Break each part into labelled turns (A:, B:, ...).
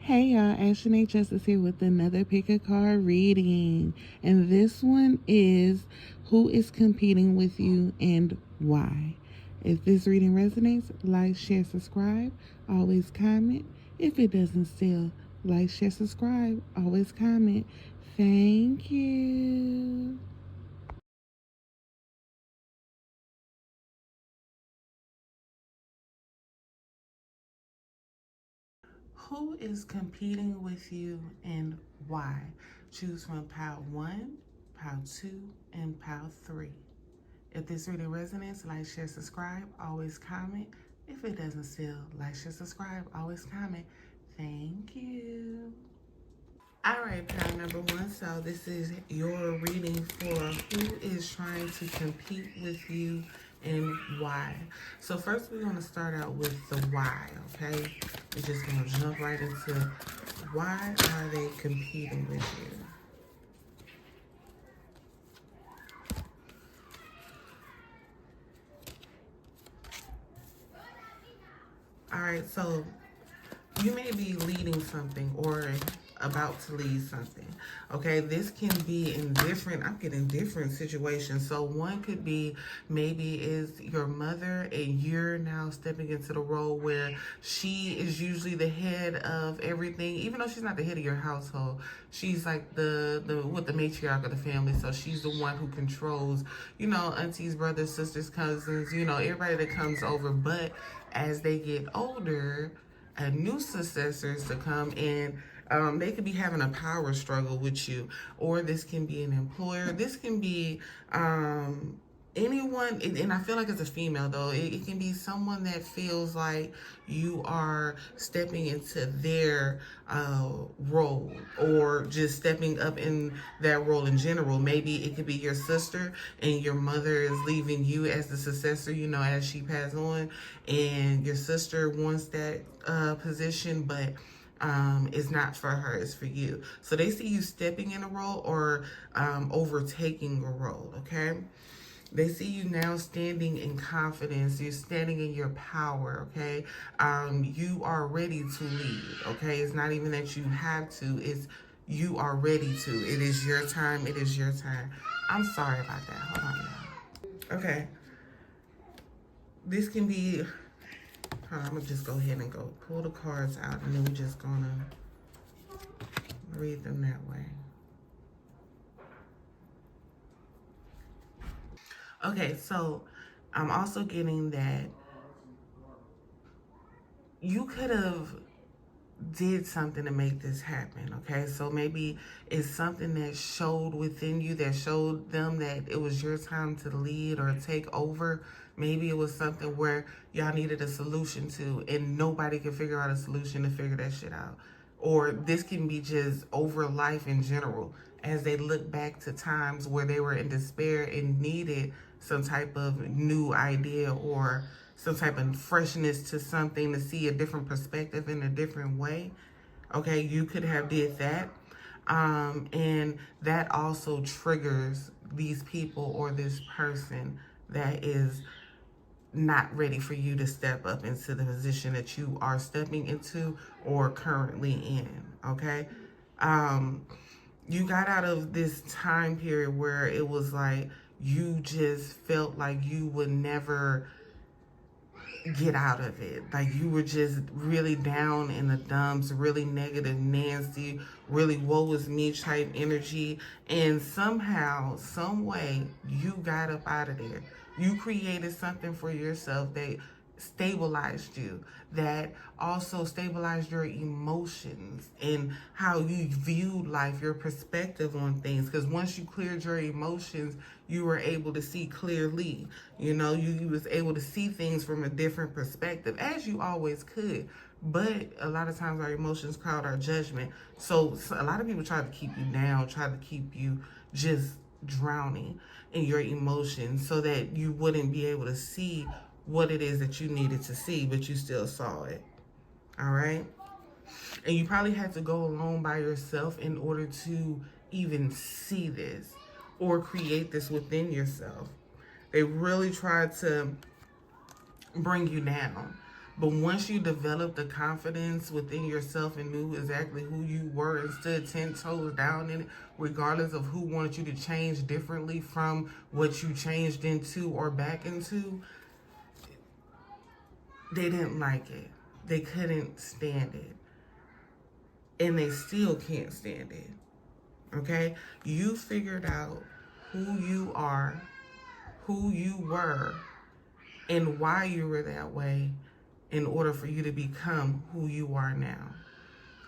A: Hey y'all, Ashanae Justice here with another pick a card reading. And this one is who is competing with you and why. If this reading resonates, like, share, subscribe, always comment. If it doesn't still, like, share, subscribe, always comment. Thank you. Who is competing with you and why? Choose from pile 1, pile 2, and pile 3. If this reading resonates, like, share, subscribe, always comment. If it doesn't still, like, share, subscribe, always comment. Thank you. All right, pile number 1. So this is your reading for who is trying to compete with you and why. So first we're going to start out with the why, okay? We're just going to jump right into why are they competing with you? All right, so you may be leading something or about to lead something. Okay, this can be in different, I'm getting different situations. So one could be maybe is your mother and you're now stepping into the role where she is usually the head of everything, even though she's not the head of your household. She's like the matriarch of the family. So she's the one who controls, aunties, brothers, sisters, cousins, everybody that comes over. But as they get older, new successors to come in, they could be having a power struggle with you, or this can be an employer. This can be anyone, and I feel like it's a female though. It can be someone that feels like you are stepping into their role, or just stepping up in that role in general. Maybe it could be your sister, and your mother is leaving you as the successor, as she passes on, and your sister wants that position, but it's not for her, it's for you. So they see you stepping in a role or overtaking a role, okay? They see you now standing in confidence. You're standing in your power, okay? You are ready to lead, okay? It's not even that you have to. It's you are ready to. It is your time. It is your time. I'm sorry about that. Hold on, y'all. Okay. This can be... I'm going to just go ahead and go pull the cards out, and then we're just going to read them that way. Okay, so I'm also getting that you could have did something to make this happen, okay? So maybe it's something that showed within you, that showed them that it was your time to lead or take over. Maybe it was something where y'all needed a solution to, and nobody could figure out a solution to figure that shit out. Or this can be just over life in general, as they look back to times where they were in despair and needed some type of new idea or some type of freshness to something, to see a different perspective in a different way. Okay, you could have did that. And that also triggers these people or this person that is not ready for you to step up into the position that you are stepping into or currently in, okay? You got out of this time period where it was like you just felt like you would never get out of it. Like you were just really down in the dumps, really negative, nasty, really woe is me type energy. And somehow, some way, you got up out of there. You created something for yourself that stabilized you, that also stabilized your emotions and how you viewed life, your perspective on things. Because once you cleared your emotions, you were able to see clearly. You was able to see things from a different perspective, as you always could. But a lot of times our emotions cloud our judgment. So a lot of people try to keep you down, try to keep you just drowning in your emotions so that you wouldn't be able to see what it is that you needed to see, but you still saw it. All right? And you probably had to go alone by yourself in order to even see this or create this within yourself. They really tried to bring you down. But once you developed the confidence within yourself and knew exactly who you were and stood 10 toes down in it, regardless of who wanted you to change differently from what you changed into or back into, they didn't like it. They couldn't stand it. And they still can't stand it. Okay? You figured out who you are, who you were, and why you were that way in order for you to become who you are now.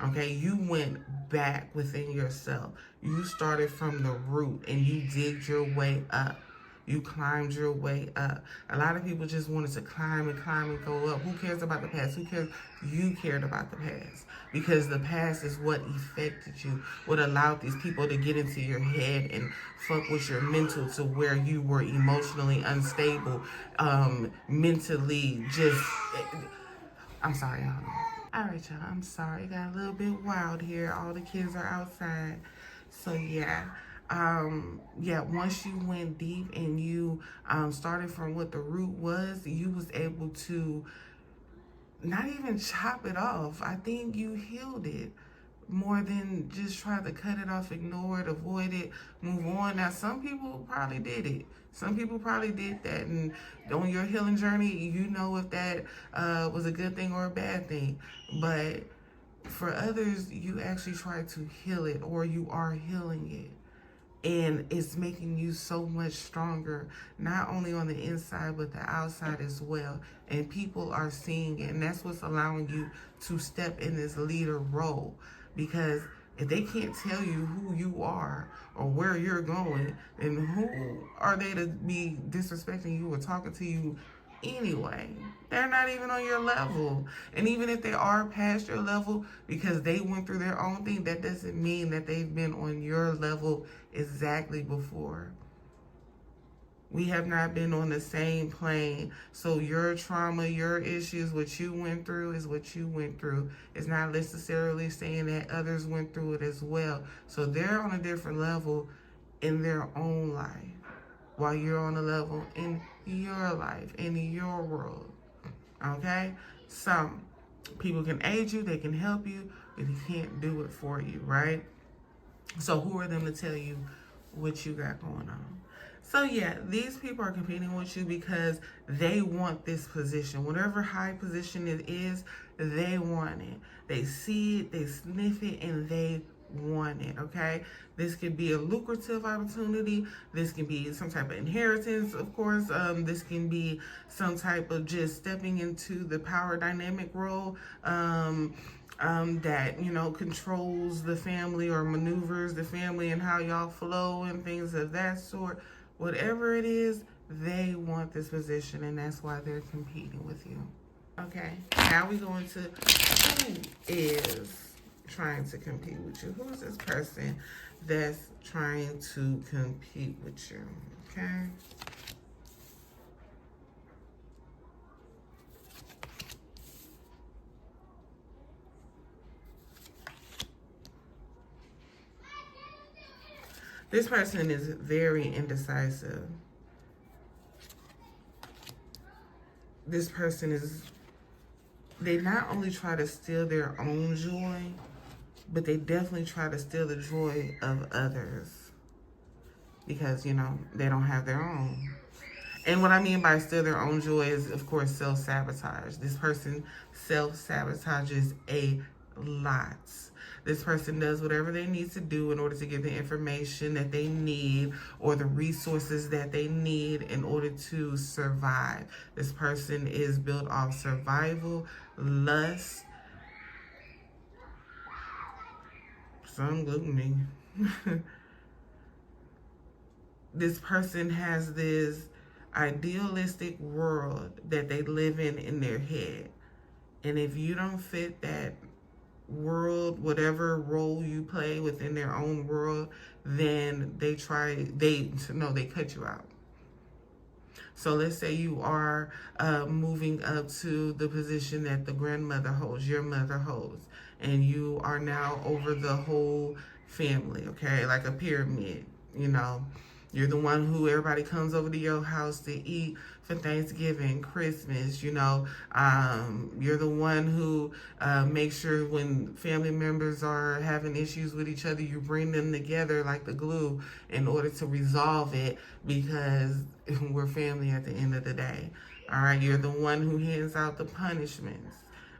A: Okay? You went back within yourself. You started from the root and you digged your way up. You climbed your way up. A lot of people just wanted to climb and climb and go up. Who cares about the past? Who cares? You cared about the past. Because the past is what affected you, what allowed these people to get into your head and fuck with your mental to where you were emotionally unstable, mentally just... I'm sorry, y'all. All right, y'all. I'm sorry. It got a little bit wild here. All the kids are outside. So, yeah. Once you went deep and you started from what the root was, you was able to not even chop it off. I think you healed it more than just try to cut it off, ignore it, avoid it, move on. Now, some people probably did it. Some people probably did that. And on your healing journey, you know if that was a good thing or a bad thing. But for others, you actually try to heal it, or you are healing it. And it's making you so much stronger, not only on the inside, but the outside as well. And people are seeing it. And that's what's allowing you to step in this leader role. Because if they can't tell you who you are or where you're going, then who are they to be disrespecting you or talking to you anyway? They're not even on your level. And even if they are past your level because they went through their own thing, that doesn't mean that they've been on your level exactly before. We have not been on the same plane. So your trauma, your issues, what you went through is what you went through. It's not necessarily saying that others went through it as well. So they're on a different level in their own life, while you're on a level in your life, in your world. Okay? So people can aid you, they can help you, but they can't do it for you, right? So who are them to tell you what you got going on? So yeah, these people are competing with you because they want this position. Whatever high position it is, they want it. They see it, they sniff it, and they want it, okay? This could be a lucrative opportunity. This can be some type of inheritance, of course. This can be some type of just stepping into the power dynamic role that, controls the family or maneuvers the family and how y'all flow and things of that sort. Whatever it is, they want this position, and that's why they're competing with you. Okay, now we go into who is trying to compete with you. Who is this person that's trying to compete with you? Okay. This person is very indecisive. This person they not only try to steal their own joy, but they definitely try to steal the joy of others because, they don't have their own. And what I mean by steal their own joy is, of course, self-sabotage. This person self-sabotages a lot. This person does whatever they need to do in order to get the information that they need or the resources that they need in order to survive. This person is built off survival, lust, some gluttony. This person has this idealistic world that they live in their head. And if you don't fit that world, whatever role you play within their own world, then they cut you out. So let's say you are moving up to the position that the grandmother holds, your mother holds, and you are now over the whole family, okay? Like a pyramid, You're the one who everybody comes over to your house to eat for Thanksgiving, Christmas, you know. You're the one who makes sure when family members are having issues with each other, you bring them together like the glue in order to resolve it, because we're family at the end of the day. All right, you're the one who hands out the punishments,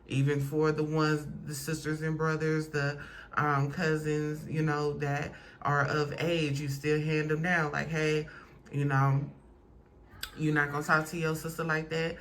A: even for the ones, the sisters and brothers, the cousins, you know, that are of age. You still hand them down, like, hey, you know, you're not gonna talk to your sister like that.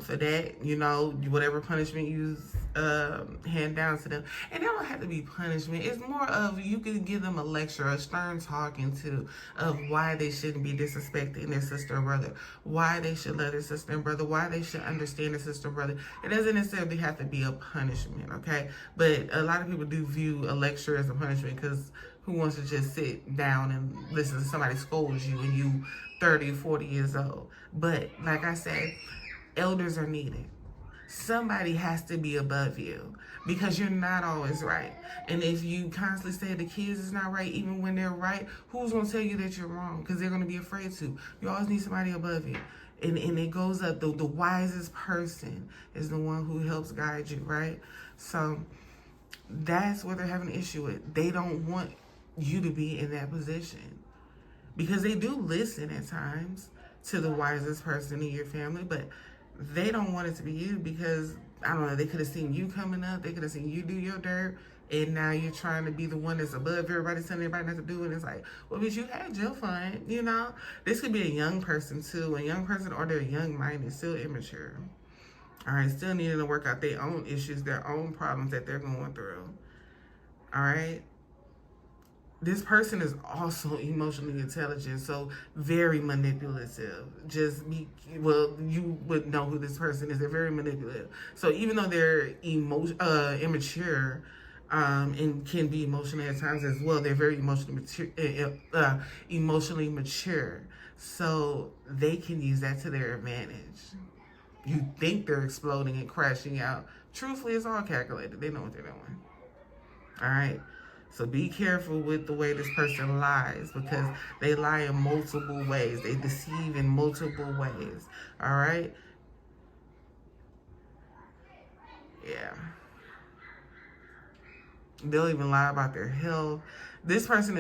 A: For that, you know, whatever punishment you hand down to them, and it don't have to be punishment. It's more of, you can give them a lecture, a stern talking to, of why they shouldn't be disrespecting their sister or brother, why they should love their sister and brother, why they should understand their sister and brother. It doesn't necessarily have to be a punishment, okay? But a lot of people do view a lecture as a punishment, because who wants to just sit down and listen to somebody scold you when you 30, 40 years old? But like I said, elders are needed. Somebody has to be above you, because you're not always right. And if you constantly say the kids is not right, even when they're right, who's going to tell you that you're wrong? Because they're going to be afraid to. You always need somebody above you. And it goes up. The wisest person is the one who helps guide you, right? So that's what they're having an issue with. They don't want you to be in that position, because they do listen at times to the wisest person in your family, but they don't want it to be you, because, I don't know, they could have seen you coming up, they could have seen you do your dirt, and now you're trying to be the one that's above everybody, telling everybody not to do it. It's like, well, bitch, you had your fun, you know? This could be a young person, too. A young person, or they're young-minded, still immature. All right, still needing to work out their own issues, their own problems that they're going through. All right? This person is also emotionally intelligent, so very manipulative. You would know who this person is. They're very manipulative. So even though they're immature, and can be emotional at times as well, they're very emotionally mature. So they can use that to their advantage. You think they're exploding and crashing out. Truthfully, it's all calculated. They know what they're doing. All right? So be careful with the way this person lies, because they lie in multiple ways. They deceive in multiple ways. All right? Yeah. They'll even lie about their health. This person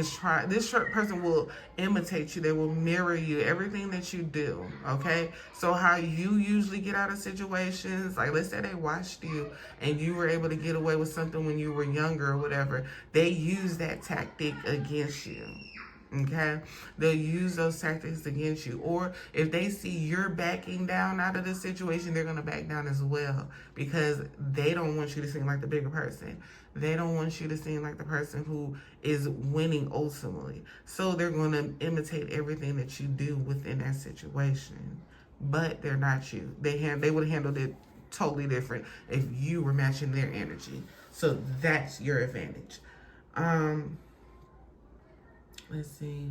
A: will imitate you. They will mirror you, everything that you do, okay? So how you usually get out of situations, like let's say they watched you and you were able to get away with something when you were younger or whatever, they use that tactic against you. Okay, they'll use those tactics against you. Or if they see you're backing down out of the situation, they're going to back down as well, because they don't want you to seem like the bigger person. They don't want you to seem like the person who is winning ultimately. So they're going to imitate everything that you do within that situation. But they're not you. They would have handled it totally different if you were matching their energy. So that's your advantage. Let's see.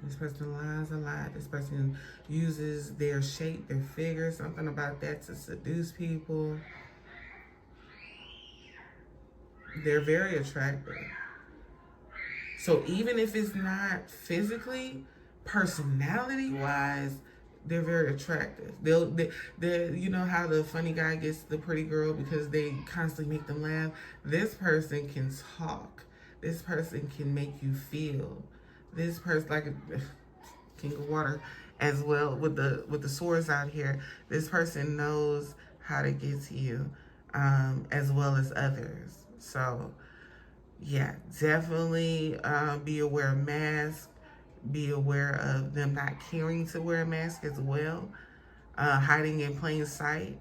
A: This person lies a lot. This person uses their shape, their figure, something about that, to seduce people. They're very attractive. So even if it's not physically, personality-wise, they're very attractive. They you know how the funny guy gets the pretty girl because they constantly make them laugh? This person can talk. This person can make you feel. This person, like a king of water as well, with the swords out here. This person knows how to get to you, as well as others. So, yeah, definitely be aware of masks. Be aware of them not caring to wear a mask as well. Hiding in plain sight,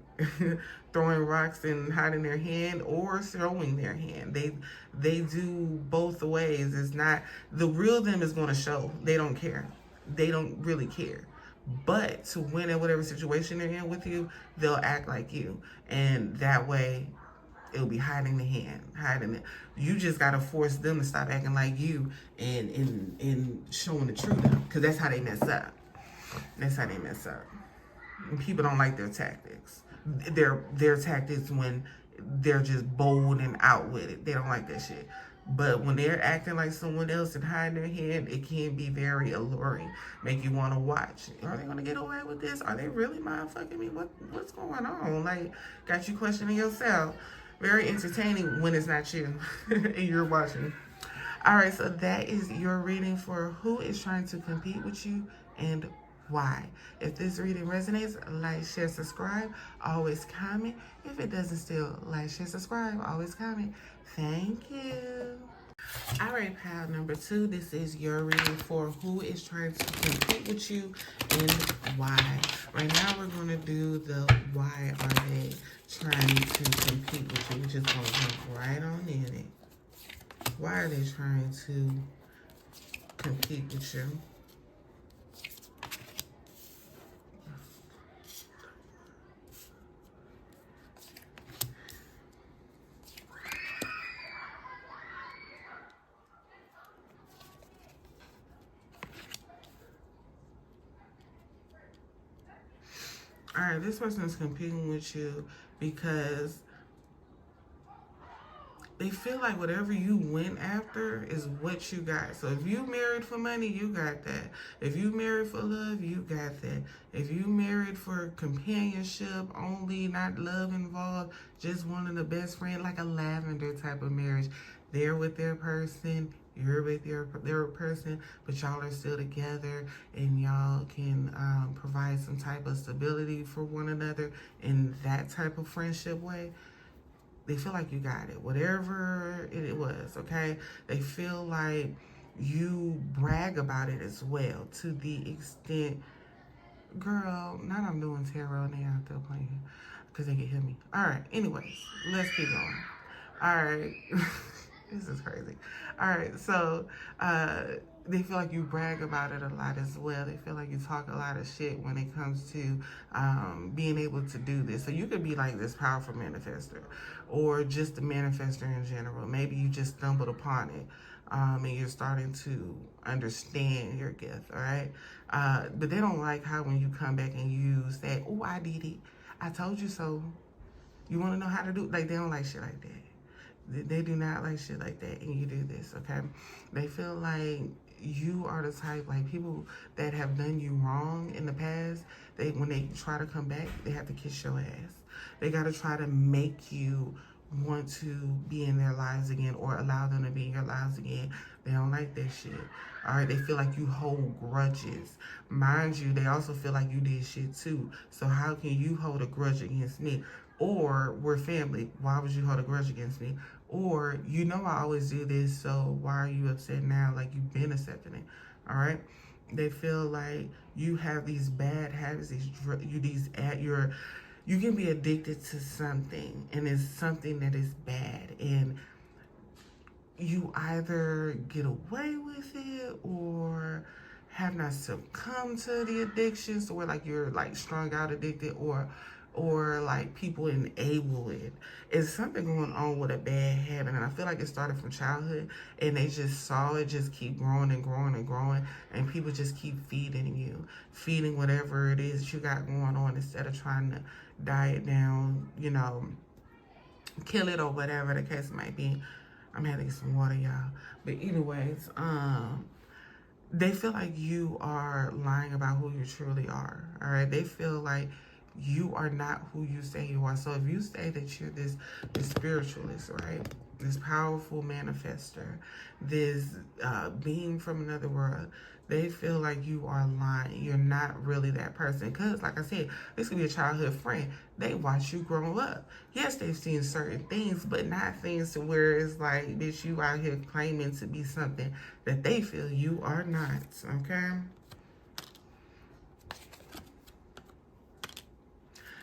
A: throwing rocks and hiding their hand, or throwing their hand. They do both ways. It's not, the real them is going to show. They don't care. They don't really care. But to win in whatever situation they're in with you, they'll act like you. And that way, it'll be hiding the hand, hiding it. You just got to force them to stop acting like you and showing the truth, because that's how they mess up. That's how they mess up. And people don't like their tactics. Their tactics when they're just bold and out with it. They don't like that shit. But when they're acting like someone else and hiding their hand, it can be very alluring. Make you want to watch. Are they gonna get away with this? Are they really motherfucking me? What's going on? Like, got you questioning yourself. Very entertaining when it's not you and you're watching. All right, so that is your reading for who is trying to compete with you and why. If this reading resonates, like, share, subscribe, always comment. If it doesn't still, like, share, subscribe, always comment. Thank you. All right, pal number 2, this is your reading for who is trying to compete with you and why. Right now, we're going to do the why are they trying to compete with you. We're just going to jump right on in it. Why are they trying to compete with you? All right, this person is competing with you because they feel like whatever you went after is what you got. So if you married for money, you got that. If you married for love, you got that. If you married for companionship only, not love involved, just wanting a best friend, like a lavender type of marriage, they're with their person, you're with their person, but y'all are still together and y'all can provide some type of stability for one another in that type of friendship way. They feel like you got it, whatever it was, okay? They feel like you brag about it as well to the extent, girl, now I'm doing tarot and they out there playing because they can hear me. All right, anyways, let's keep going. All right. This is crazy. All right, so they feel like you brag about it a lot as well. They feel like you talk a lot of shit when it comes to being able to do this. So you could be like this powerful manifester or just a manifester in general. Maybe you just stumbled upon it and you're starting to understand your gift, all right? But they don't like how when you come back and you say, oh, I did it. I told you so. You want to know how to do it? Like, they don't like shit like that. They do not like shit like that, and you do this, okay? They feel like you are the type, like people that have done you wrong in the past, when they try to come back, they have to kiss your ass. They got to try to make you want to be in their lives again or allow them to be in your lives again. They don't like that shit. All right, they feel like you hold grudges. Mind you, they also feel like you did shit too. So how can you hold a grudge against me? Or we're family. Why would you hold a grudge against me? Or, you know I always do this, so why are you upset now? Like, you've been accepting it. All right? They feel like you have these bad habits, you can be addicted to something, and it's something that is bad, and you either get away with it or have not succumbed to the addiction, so where like you're like strung out addicted, or like people enable it. It's something going on with a bad habit, and I feel like it started from childhood, and they just saw it just keep growing and growing and growing, and people just keep feeding whatever it is that you got going on instead of trying to diet down, kill it or whatever the case might be. I'm having some water, y'all. But anyways, they feel like you are lying about who you truly are. All right, they feel like you are not who you say you are. So if you say that you're this spiritualist, right, this powerful manifester, this being from another world, they feel like you are lying. You're not really that person. Because, like I said, this could be a childhood friend. They watch you grow up. Yes, they've seen certain things, but not things to where it's like, bitch, you out here claiming to be something that they feel you are not, okay?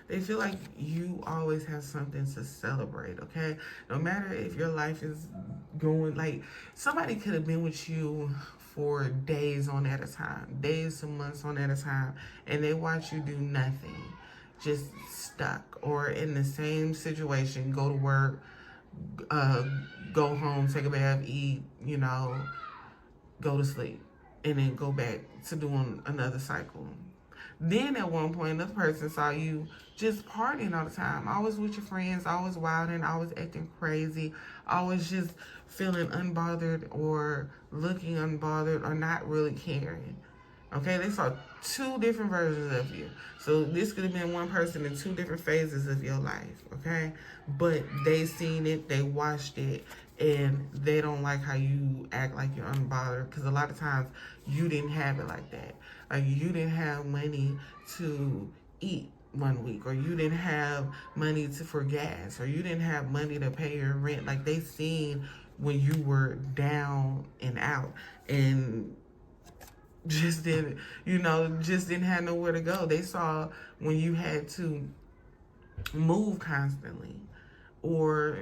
A: They feel like you always have something to celebrate, okay? No matter if your life is going, like, somebody could have been with you for days on at a time, days to months on at a time, and they watch you do nothing, just stuck, or in the same situation, go to work, go home, take a bath, eat, go to sleep, and then go back to doing another cycle. Then at one point, another person saw you just partying all the time, always with your friends, always wilding, always acting crazy, always just feeling unbothered or looking unbothered or not really caring. Okay, they saw two different versions of you. So this could have been one person in two different phases of your life, okay? But they seen it, they watched it, and they don't like how you act like you're unbothered, because a lot of times you didn't have it like that. Like, you didn't have money to eat one week, or you didn't have money for gas, or you didn't have money to pay your rent. Like, they seen when you were down and out, and just didn't, just didn't have nowhere to go. They saw when you had to move constantly, or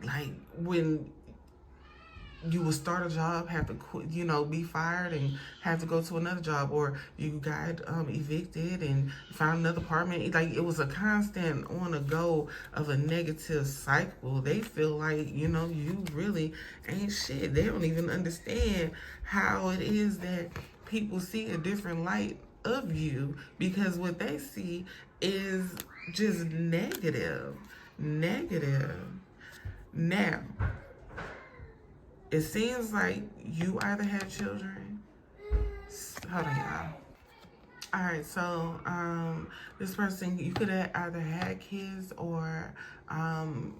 A: like when you would start a job, have to quit, be fired and have to go to another job, or you got evicted and found another apartment. Like, it was a constant on the go of a negative cycle. They feel like, you really ain't shit. They don't even understand how it is that people see a different light of you, because what they see is just negative. Now, it seems like you either had children. Hold on, y'all. All right, so this person, you could have either had kids or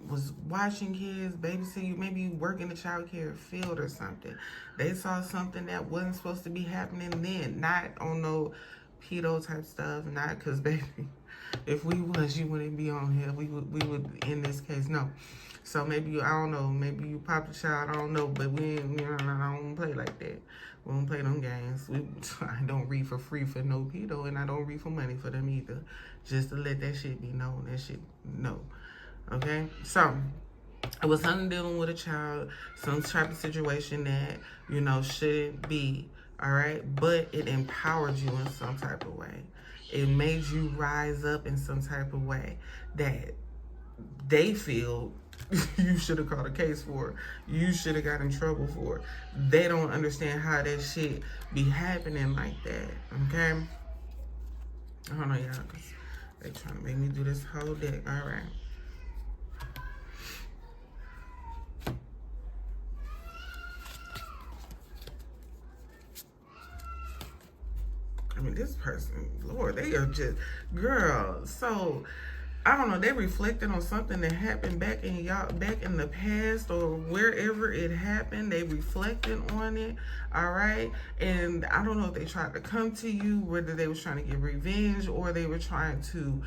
A: was watching kids, babysitting, maybe you work in the child care field or something. They saw something that wasn't supposed to be happening then, not on no pedo type stuff, not because, baby, if we was, you wouldn't be on here. We would in this case, no. So maybe I don't know, maybe you popped a child, I don't know, but we ain't, I don't play like that. We don't play them games. I don't read for free for no pedo, and I don't read for money for them either. Just to let that shit be known, no. Okay? So, it was something dealing with a child, some type of situation that, shouldn't be, all right? But it empowered you in some type of way. It made you rise up in some type of way that they feel you should have caught a case for. You should have got in trouble for. They don't understand how that shit be happening like that, okay? I don't know, y'all, because they trying to make me do this whole deck. All right. I mean, this person, Lord, they are just, girl, so I don't know, they reflected on something that happened back in the past or wherever it happened. They reflected on it, all right? And I don't know if they tried to come to you, whether they was trying to get revenge or they were trying to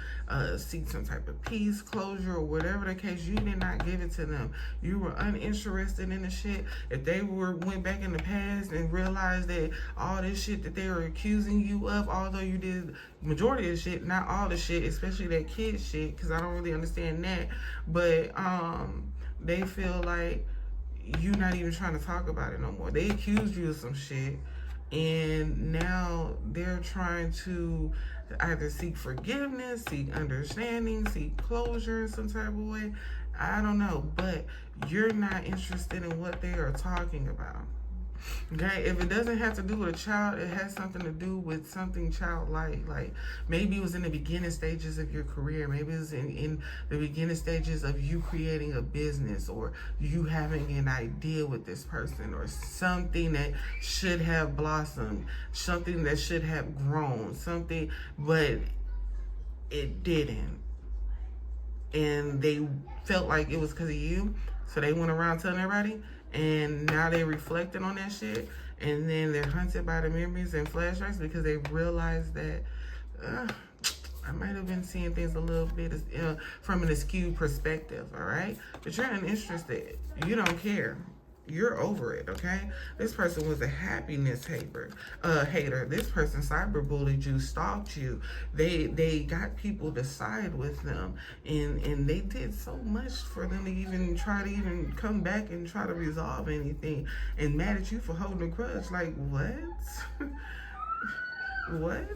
A: seek some type of peace, closure, or whatever the case. You did not give it to them. You were uninterested in the shit. If they went back in the past and realized that all this shit that they were accusing you of, although you did majority of the shit, not all the shit, especially that kid shit, because I don't really understand that, but they feel like you not even trying to talk about it no more. They accused you of some shit, and now they're trying to either seek forgiveness, seek understanding, seek closure in some type of way. I don't know, but you're not interested in what they are talking about. Okay, if it doesn't have to do with a child, it has something to do with something childlike. Like, maybe it was in the beginning stages of your career. Maybe it was in the beginning stages of you creating a business, or you having an idea with this person, or something that should have blossomed, something that should have grown, something, but it didn't. And they felt like it was because of you, so they went around telling everybody. And now they reflecting on that shit, and then they're hunted by the memories and flashbacks because they realize that I might have been seeing things a little bit from an askew perspective, all right? But you're uninterested. You don't care. You're over it, okay? This person was a happiness hater. This person cyberbullied you, stalked you. They got people to side with them, and they did so much for them to even try to even come back and try to resolve anything, and mad at you for holding a grudge. Like, what? What?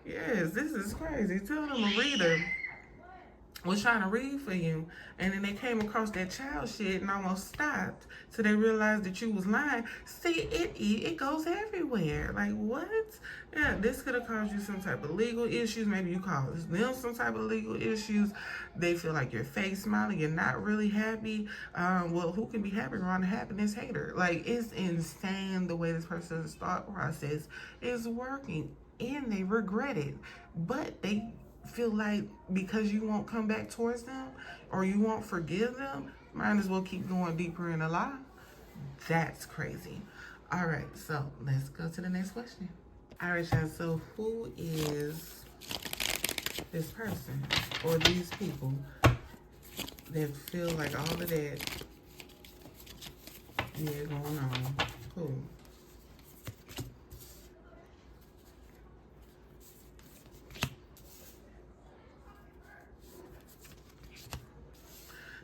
A: Yes, this is crazy. Tell them a reader. was trying to read for you, and then they came across that child shit and almost stopped, so they realized that you was lying. See, it goes everywhere. Like, what? Yeah, this could have caused you some type of legal issues. Maybe you caused them some type of legal issues. They feel like you're fake smiling, you're not really happy. Well, who can be happy around a happiness hater? Like, it's insane the way this person's thought process is working, and they regret it, but they feel like because you won't come back towards them or you won't forgive them, might as well keep going deeper in the lie. That's crazy. All right, so let's go to the next question. All right, y'all, so who is this person or these people that feel like all of that going on? Who?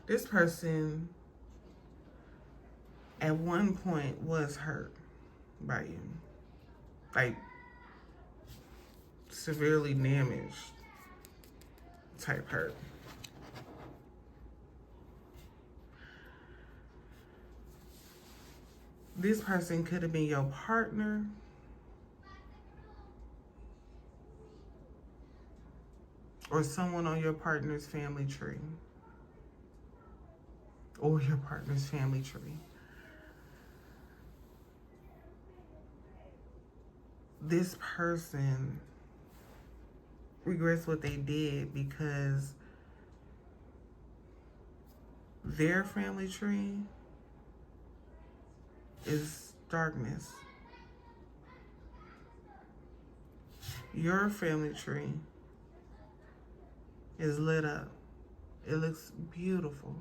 A: This person at one point was hurt by you. Like, severely damaged type hurt. This person could have been your partner, or someone on your partner's family tree, or your partner's family tree. This person regrets what they did because their family tree is darkness. Your family tree is lit up. It looks beautiful.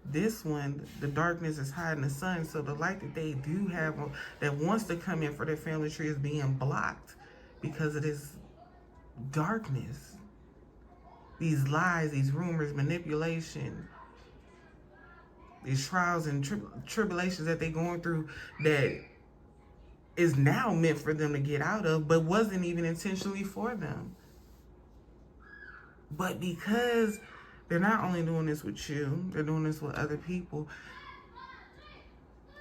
A: This one, the darkness is hiding the sun, so the light that they do have that wants to come in for their family tree is being blocked because of this darkness. These lies, these rumors, manipulation, these trials and tribulations that they're going through that is now meant for them to get out of, but wasn't even intentionally for them. But because they're not only doing this with you, they're doing this with other people.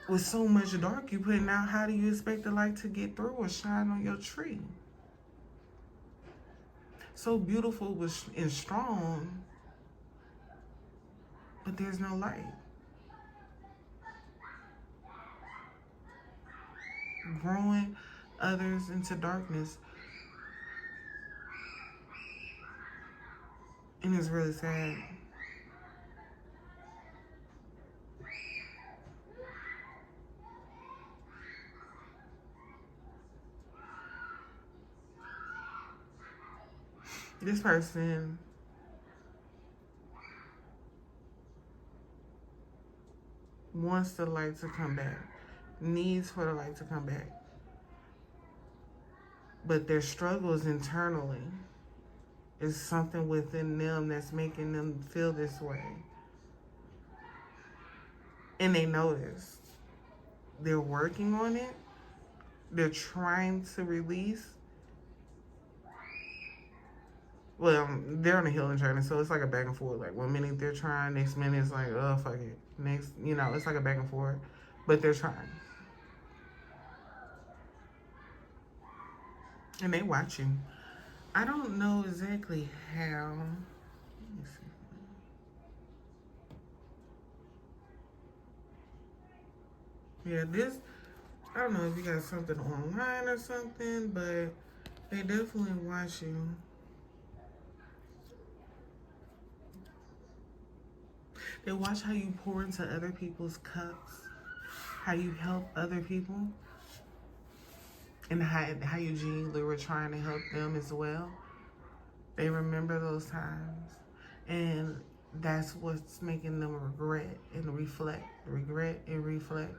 A: With so much dark you putting out, how do you expect the light to get through or shine on your tree? So beautiful and strong, but there's no light. Growing others into darkness. And it's really sad. This person wants the light to come back, needs for the light to come back. But their struggles internally is something within them that's making them feel this way. And they know this. They're working on it. They're trying to release. Well, they're on a healing journey, so it's like a back and forth. Like, 1 minute they're trying, next minute it's like, oh, fuck it. Next, it's like a back and forth. But they're trying. And they watch you. I don't know exactly how. Let me see. Yeah, this, I don't know if you got something online or something, but they definitely watch you. They watch how you pour into other people's cups, how you help other people, and how you genuinely were trying to help them as well. They remember those times, and that's what's making them regret and reflect, regret and reflect,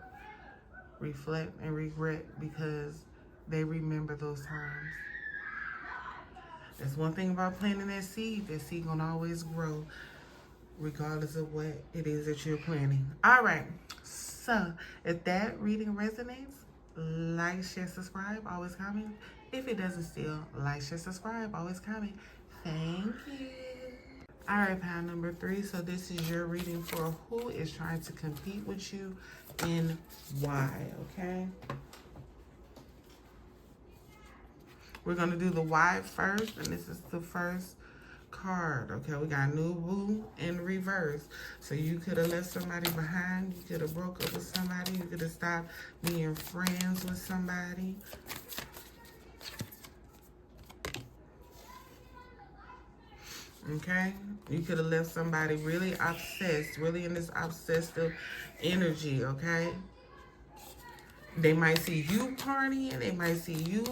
A: reflect and regret, because they remember those times. That's one thing about planting that seed gonna always grow, regardless of what it is that you're planning. All right, so if that reading resonates, like, share, subscribe, always comment. If it doesn't still, like, share, subscribe, always comment. Thank you. All right, pile number 3. So this is your reading for who is trying to compete with you and why, okay? We're going to do the why first, and this is the first card, okay? We got new boo in reverse. So you could have left somebody behind. You could have broke up with somebody. You could have stopped being friends with somebody. Okay? You could have left somebody really obsessed, really in this obsessive energy, okay? They might see you partying. They might see you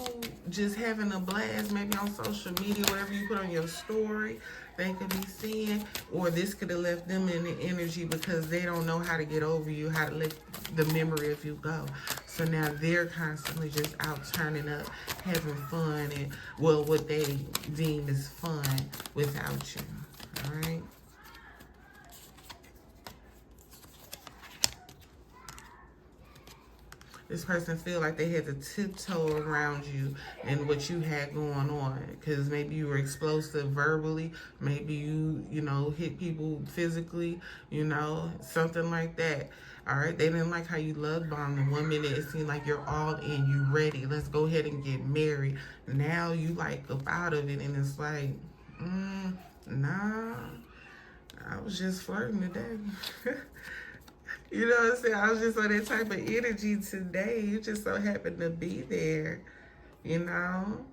A: just having a blast, maybe on social media, whatever you put on your story, they could be seeing. Or this could have left them in the energy because they don't know how to get over you, how to let the memory of you go. So now they're constantly just out turning up, having fun, and, well, what they deem as fun without you. All right? This person feel like they had to tiptoe around you and what you had going on, because maybe you were explosive verbally, maybe you know, hit people physically, you know, something like that. All right, they didn't like how you love bombed them. 1 minute it seemed like you're all in, you ready, let's go ahead and get married. Now you like up out of it, and it's like, nah, I was just flirting today. You know what I'm saying? I was just on that type of energy today. You just so happened to be there, you know?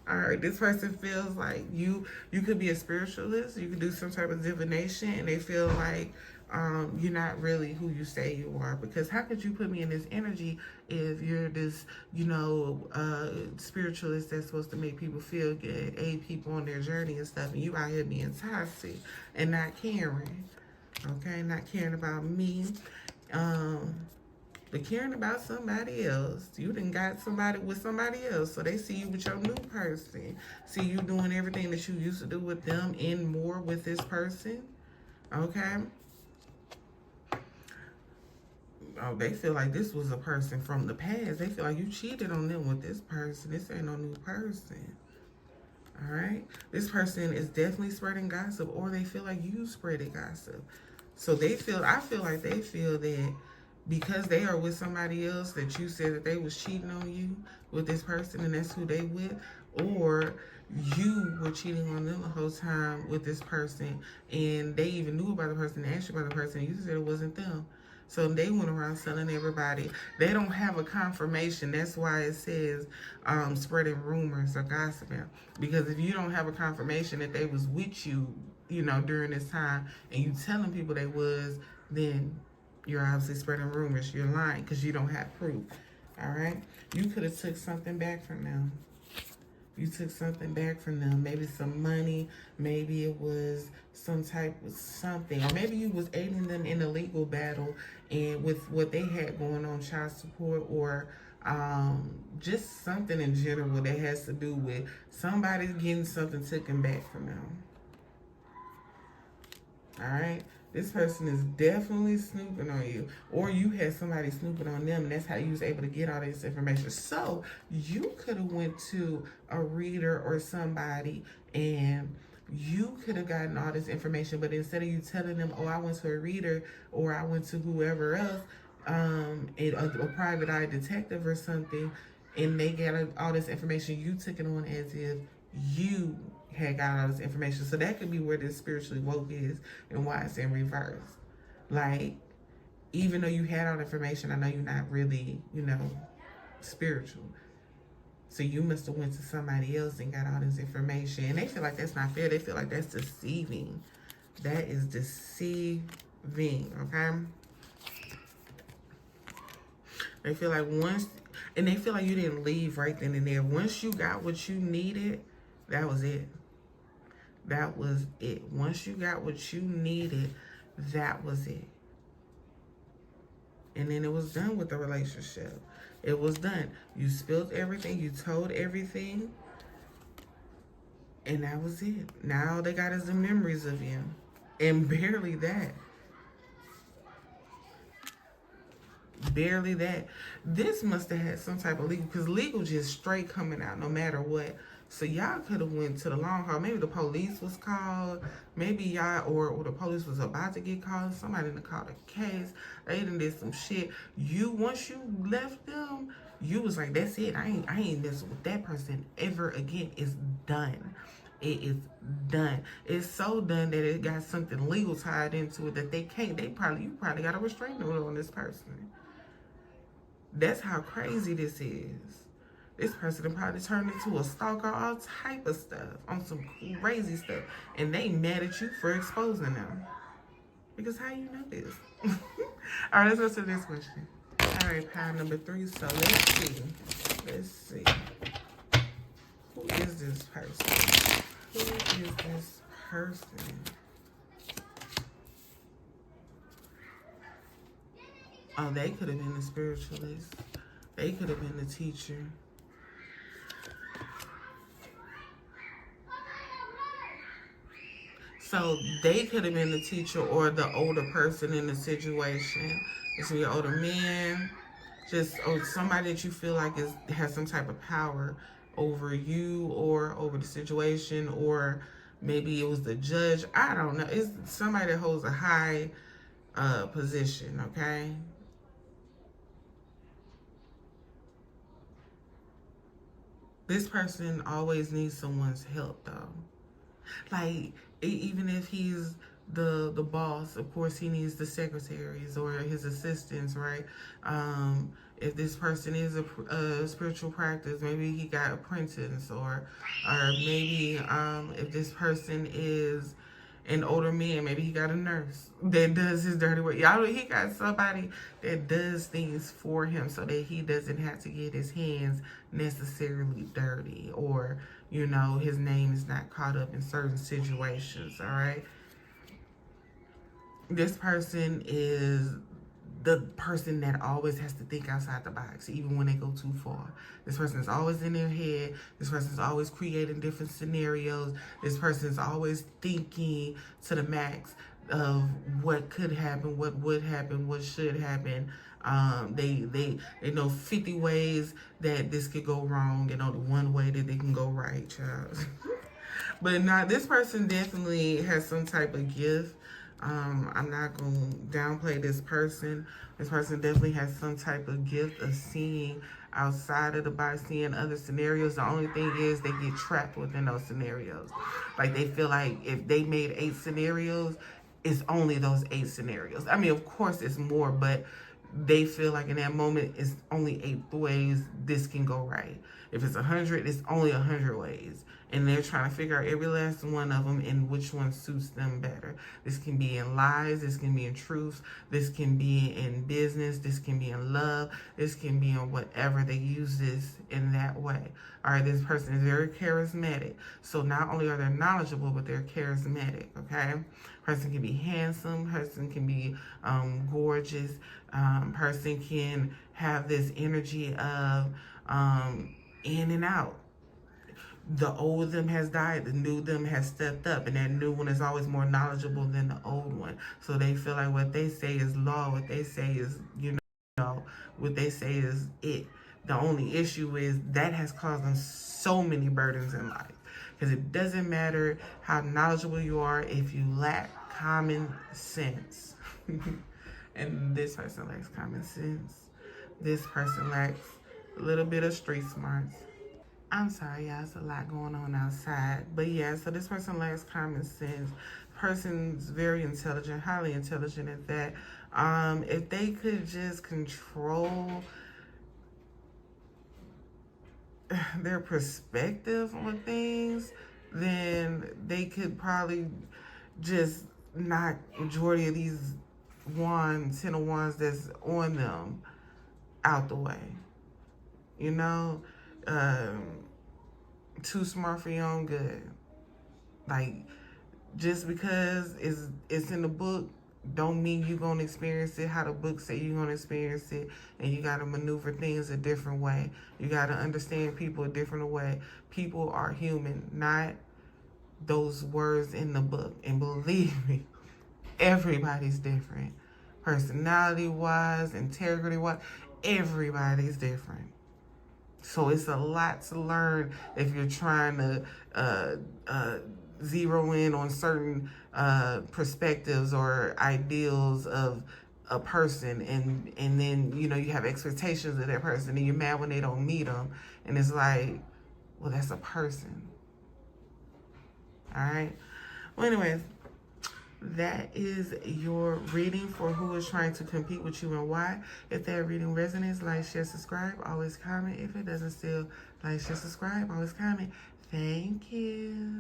A: All right, this person feels like you could be a spiritualist. You could do some type of divination, and they feel like you're not really who you say you are. Because how could you put me in this energy if you're this, you know, spiritualist that's supposed to make people feel good, aid people on their journey and stuff, and you out here being toxic and not caring, okay? Not caring about me. But caring about somebody else. You done got somebody with somebody else, so they see you with your new person. See you doing everything that you used to do with them and more with this person. Okay? Oh, they feel like this was a person from the past. They feel like you cheated on them with this person. This ain't no new person. All right? This person is definitely spreading gossip, or they feel like you spreaded gossip. So I feel like they feel that because they are with somebody else, that you said that they was cheating on you with this person and that's who they with, or you were cheating on them the whole time with this person and they even knew about the person, asked you about the person, and you said it wasn't them. So they went around telling everybody. They don't have a confirmation. That's why it says spreading rumors or gossiping. Because if you don't have a confirmation that they was with you, you know, during this time, and you telling people they was, then you're obviously spreading rumors. You're lying because you don't have proof. All right? You could have took something back from them. You took something back from them. Maybe some money. Maybe it was some type of something. Or maybe you was aiding them in a legal battle and with what they had going on, child support, or just something in general that has to do with somebody getting something taken back from them. All right? This person is definitely snooping on you. Or you had somebody snooping on them, and that's how you was able to get all this information. So you could have went to a reader or somebody, and you could have gotten all this information, but instead of you telling them, oh, I went to a reader or I went to whoever else, a private eye detective or something, and they got all this information, you took it on as if you had got all this information. So that could be where this spiritually woke is and why it's in reverse. Like, even though you had all the information, I know you're not really, you know, spiritual. So you must have went to somebody else and got all this information. And they feel like that's not fair. They feel like that's deceiving. That is deceiving, okay? They feel like and they feel like you didn't leave right then and there. Once you got what you needed, that was it. That was it. Once you got what you needed, that was it. And then it was done with the relationship. It was done. You spilled everything. You told everything. And that was it. Now all they got is the memories of you. And barely that. Barely that. This must have had some type of legal, because legal just straight coming out no matter what. So y'all could have went to the long haul. Maybe the police was called. Maybe y'all or the police was about to get called. Somebody done called a case. They done did some shit. Once you left them, you was like, that's it. I ain't messing with that person ever again. It's done. It is done. It's so done that it got something legal tied into it that they can't. You probably got a restraining order on this person. That's how crazy this is. This person probably turned into a stalker, all type of stuff, on some crazy stuff. And they mad at you for exposing them. Because how you know this? All right, let's go to the next question. All right, pile number 3. So let's see. Who is this person? Who is this person? Oh, they could have been the spiritualist. They could have been the teacher. So they could have been the teacher or the older person in the situation. It's an older man, or somebody that you feel like has some type of power over you or over the situation, or maybe it was the judge. I don't know. It's somebody that holds a high position, okay? This person always needs someone's help, though. Like, even if he's the boss, of course he needs the secretaries or his assistants, right? If this person is a spiritual practice, maybe he got apprentice, or maybe if this person is an older man, maybe he got a nurse that does his dirty work. Y'all, he got somebody that does things for him so that he doesn't have to get his hands necessarily dirty, or his name is not caught up in certain situations. All right, this person is the person that always has to think outside the box, even when they go too far. This person is always in their head. This person is always creating different scenarios. This person is always thinking to the max of what could happen, what would happen, what should happen. They know 50 ways that this could go wrong and only one way that they can go right, child. But this person definitely has some type of gift. I'm not going to downplay this person. This person definitely has some type of gift of seeing outside of the box, seeing other scenarios. The only thing is they get trapped within those scenarios. Like, they feel like if they made 8 scenarios, it's only those 8 scenarios. I mean, of course it's more, but they feel like in that moment it's only 8 ways this can go right. If it's 100, it's only 100 ways. And they're trying to figure out every last one of them and which one suits them better. This can be in lies. This can be in truth. This can be in business. This can be in love. This can be in whatever. They use this in that way. All right, this person is very charismatic. So not only are they knowledgeable, but they're charismatic, okay? Person can be handsome. Person can be gorgeous. Person can have this energy of in and out. The old them has died, the new them has stepped up, and that new one is always more knowledgeable than the old one. So they feel like what they say is law, what they say is, what they say is it. The only issue is that has caused them so many burdens in life. Because it doesn't matter how knowledgeable you are if you lack common sense. And this person lacks common sense. This person lacks a little bit of street smarts. I'm sorry, y'all. It's a lot going on outside. But yeah, so this person lacks common sense. Person's very intelligent, highly intelligent at that. If they could just control their perspective on things, then they could probably just knock majority of these 10 of wands that's on them out the way. Too smart for your own good. Like, just because it's in the book don't mean you're going to experience it how the book say you're going to experience it, and you got to maneuver things a different way. You got to understand people a different way. People are human, not those words in the book. And believe me, everybody's different. Personality-wise, integrity-wise, everybody's different. So it's a lot to learn if you're trying to zero in on certain perspectives or ideals of a person, and then you have expectations of that person, and you're mad when they don't meet them, and it's like, well, that's a person. All right. Well, anyways, that is your reading for who is trying to compete with you and why. If that reading resonates, like, share, subscribe, always comment. If it doesn't still, like, share, subscribe, always comment. Thank you.